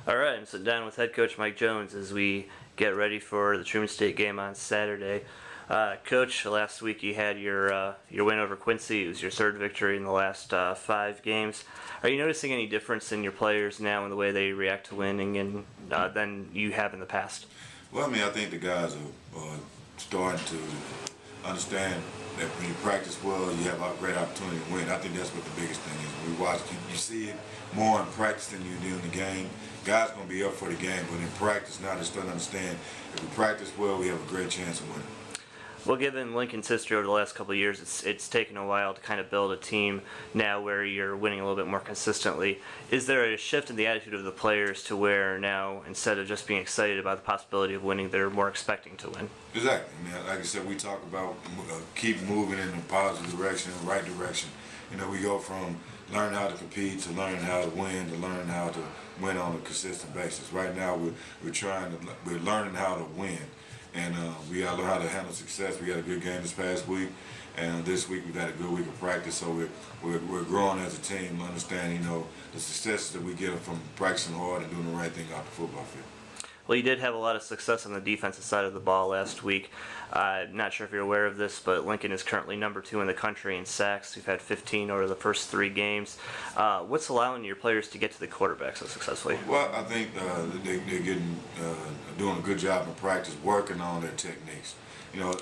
All right, I'm sitting down with head coach Mike Jones as we get ready for the Truman State game on Saturday. Coach, last week you had your win over Quincy. It was your third victory in the last 5 games. Are you noticing any difference in your players now in the way they react to winning and than you have in the past? Well, I think the guys are starting to understand that when you practice well, you have a great opportunity to win. I think that's what the biggest thing is. We watch, you see it more in practice than you do in the game. Guys going to be up for the game, but in practice now they're starting to understand if we practice well, we have a great chance of winning. Well, given Lincoln's history over the last couple of years, it's taken a while to kind of build a team now where you're winning a little bit more consistently. Is there a shift in the attitude of the players to where now, instead of just being excited about the possibility of winning, they're more expecting to win? Exactly. Like I said, we talk about keep moving in a positive direction, the right direction. We go from learning how to compete to learning how to win to learning how to win on a consistent basis. Right now, we're learning how to win. And we got to learn how to handle success. We got a good game this past week, and this week we've had a good week of practice. So we're growing as a team, understanding the successes that we get from practicing hard and doing the right thing off the football field. Well, you did have a lot of success on the defensive side of the ball last week. Not sure if you're aware of this, but Lincoln is currently number 2 in the country in sacks. You've had 15 over the first 3 games. What's allowing your players to get to the quarterback so successfully? Well, I think they're doing a good job in practice, working on their techniques.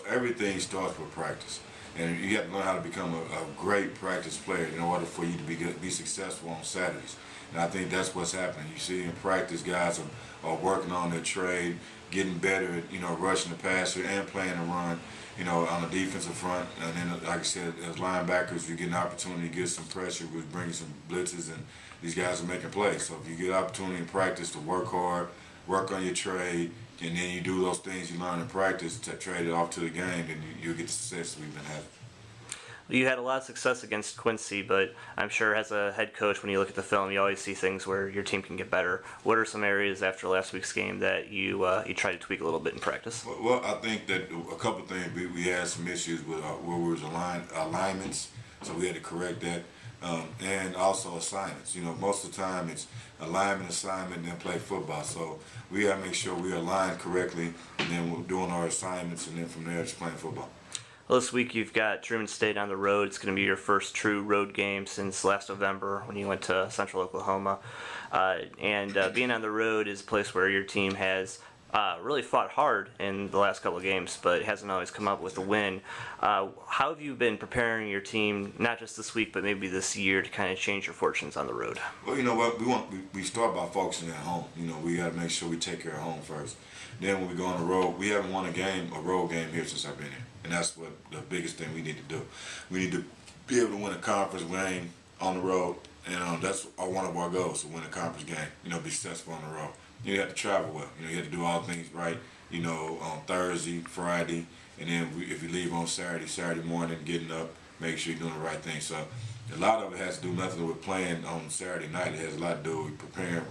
Everything starts with practice. And you have to learn how to become a great practice player in order for you to be successful on Saturdays. And I think that's what's happening. You see in practice, guys are working on their trade, getting better at, rushing the passer and playing the run, on the defensive front. And then, like I said, as linebackers, you get an opportunity to get some pressure, which brings some blitzes, and these guys are making plays. So if you get an opportunity in practice to work hard, work on your trade, and then you do those things you learn in practice to trade it off to the game, then you'll get the success we've been having. You had a lot of success against Quincy, but I'm sure as a head coach, when you look at the film, you always see things where your team can get better. What are some areas after last week's game that you try to tweak a little bit in practice? Well, I think that a couple of things, we had some issues with where we was alignments, so we had to correct that, and also assignments. Most of the time it's alignment, assignment, and then play football. So we got to make sure we align correctly, and then we're doing our assignments, and then from there it's playing football. Well, this week you've got Truman State on the road. It's going to be your first true road game since last November when you went to Central Oklahoma. Being on the road is a place where your team has really fought hard in the last couple of games, but hasn't always come up with a win. How have you been preparing your team, not just this week, but maybe this year, to kind of change your fortunes on the road? Well, you know what? We start by focusing at home. We got to make sure we take care of home first. Then when we go on the road, we haven't won a road game here since I've been here. And that's what the biggest thing we need to do. We need to be able to win a conference game on the road, and that's one of our goals, to win a conference game, be successful on the road. You have to travel well. You have to do all things right, on Thursday, Friday, and then if you leave on Saturday morning, getting up, make sure you're doing the right thing. So a lot of it has to do nothing with playing on Saturday night. It has a lot to do with preparing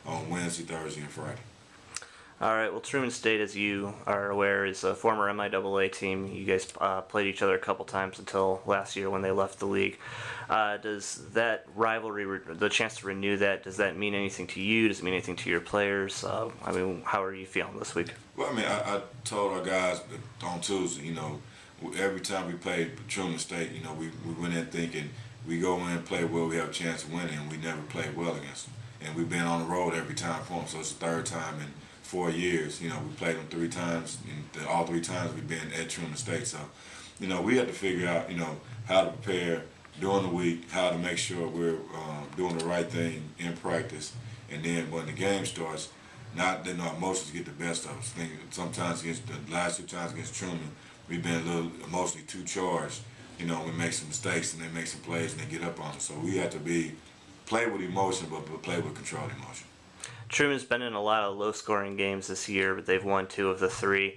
on Wednesday, Thursday, and Friday. All right, well, Truman State, as you are aware, is a former MIAA team. You guys played each other a couple times until last year when they left the league. Does that rivalry, the chance to renew that, does that mean anything to you? Does it mean anything to your players? How are you feeling this week? Well, I told our guys on Tuesday, every time we played Truman State, we went in thinking we go in and play well, we have a chance of winning, and we never played well against them. And we've been on the road every time for them, so it's the third time in 4 years. We played them 3 times, and all 3 times we've been at Truman State. So, we had to figure out, how to prepare during the week, how to make sure we're doing the right thing in practice, and then when the game starts, not letting our emotions get the best of us. I think sometimes against the last 2 times against Truman, we've been a little emotionally too charged. We make some mistakes and they make some plays and they get up on us. So we have to play with emotion, but play with controlled emotion. Truman's been in a lot of low-scoring games this year, but they've won 2 of the 3.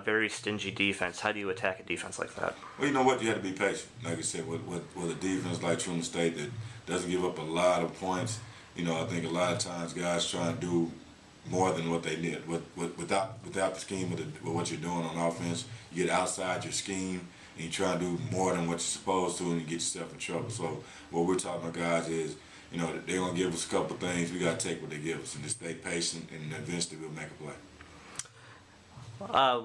Very stingy defense. How do you attack a defense like that? Well, you know what? You have to be patient. Like I said, with a defense like Truman State that doesn't give up a lot of points, I think a lot of times guys try to do more than what they did. Without the scheme with what you're doing on offense, you get outside your scheme and you try to do more than what you're supposed to, and you get yourself in trouble. So what we're talking about, guys, is you know, they're gonna give us a couple things. We gotta take what they give us and just stay patient, and eventually we'll make a play.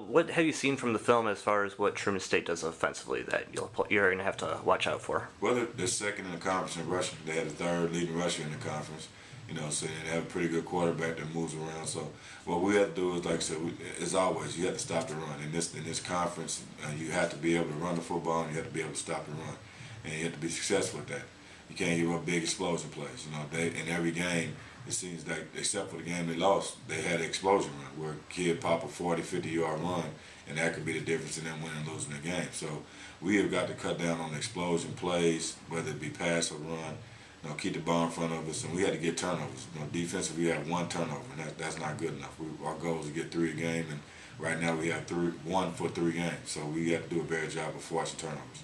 What have you seen from the film as far as what Truman State does offensively that you're going to have to watch out for? Well, they're second in the conference in rushing. They had the third leading rusher in the conference. You know, so they have a pretty good quarterback that moves around. So what we have to do is, like I said, as always, you have to stop the run. In this conference, you have to be able to run the football, and you have to be able to stop the run, and you have to be successful at that. You can't give up big explosion plays. You know, they in every game, it seems like, except for the game they lost, they had an explosion run where a kid pop a 40, 50-yard run, and that could be the difference in them winning and losing the game. So we have got to cut down on the explosion plays, whether it be pass or run. You know, keep the ball in front of us, and we had to get turnovers. You know, defensively, we had 1 turnover, and that's not good enough. Our goal is to get 3 a game, and right now we have 1 for 3 games. So we have to do a better job of forcing turnovers.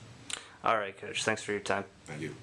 All right, Coach. Thanks for your time. Thank you.